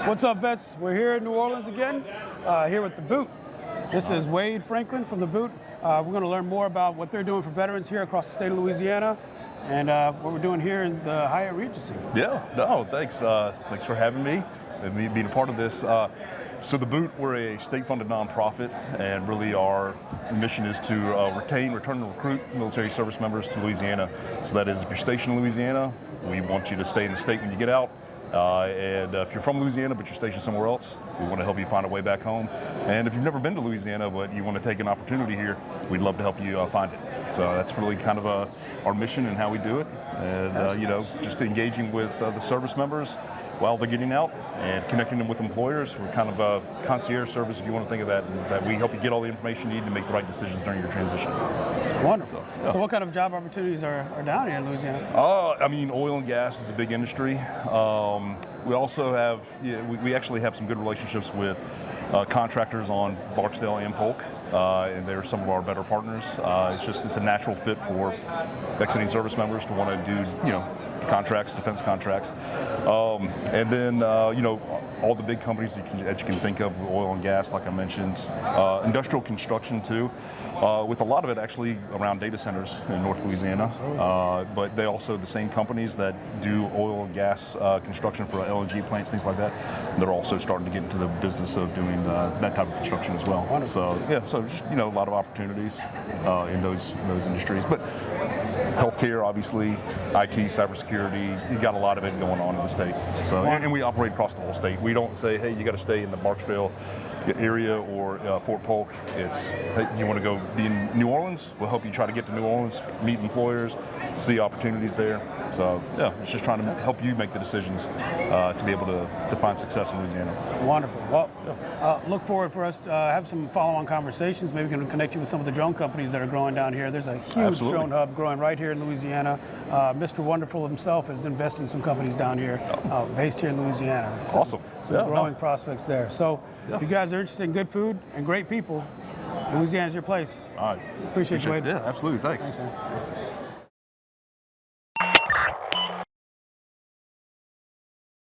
What's up, vets? We're here in New Orleans again, here with The Boot. This is Wade Franklin from The Boot. We're going to learn more about what they're doing for veterans here across the state of Louisiana and what we're doing here in the Hyatt Regency. Yeah, no, thanks. Thanks for having me and me being a part of this. So The Boot, we're a state-funded nonprofit, and really our mission is to retain, return, and recruit military service members to Louisiana. So that is, if you're stationed in Louisiana, we want you to stay in the state when you get out. And if you're from Louisiana but you're stationed somewhere else, we want to help you find a way back home. And if you've never been to Louisiana but you want to take an opportunity here, we'd love to help you find it. So that's really kind of our mission and how we do it. And just engaging with the service members while they're getting out and connecting them with employers. We're kind of a concierge service, if you want to think of that, is that we help you get all the information you need to make the right decisions during your transition. Wonderful. So what kind of job opportunities are down here in Louisiana? Oil and gas is a big industry. We also have, we actually have some good relationships with contractors on Barksdale and Polk, and they're some of our better partners. It's a natural fit for exiting service members to want to do, contracts, defense contracts. And then, all the big companies that you can think of, oil and gas, like I mentioned, industrial construction too, with a lot of it actually around data centers in North Louisiana. But they also, the same companies that do oil and gas construction for LNG plants, things like that, they're also starting to get into the business of doing that type of construction as well. Wonderful. So just, a lot of opportunities in those industries. But healthcare, obviously, IT, cybersecurity, you got a lot of it going on in the state. So, and we operate across the whole state. We don't say, hey, you got to stay in the Barksdale area or Fort Polk. It's, hey, you want to go be in New Orleans? We'll help you try to get to New Orleans, meet employers, see opportunities there. So, it's just trying to help you make the decisions to be able to find success in Louisiana. Wonderful. Well, look forward for us to have some follow-on conversations. Maybe we can connect you with some of the drone companies that are growing down here. There's a huge drone hub growing right here in Louisiana. Mr. Wonderful himself is investing in some companies down here, based here in Louisiana. Awesome. Some growing prospects there. So if you guys are interested in good food and great people, Louisiana's your place. All right. Appreciate you, Wade. Yeah, absolutely. Thanks. Thanks, man.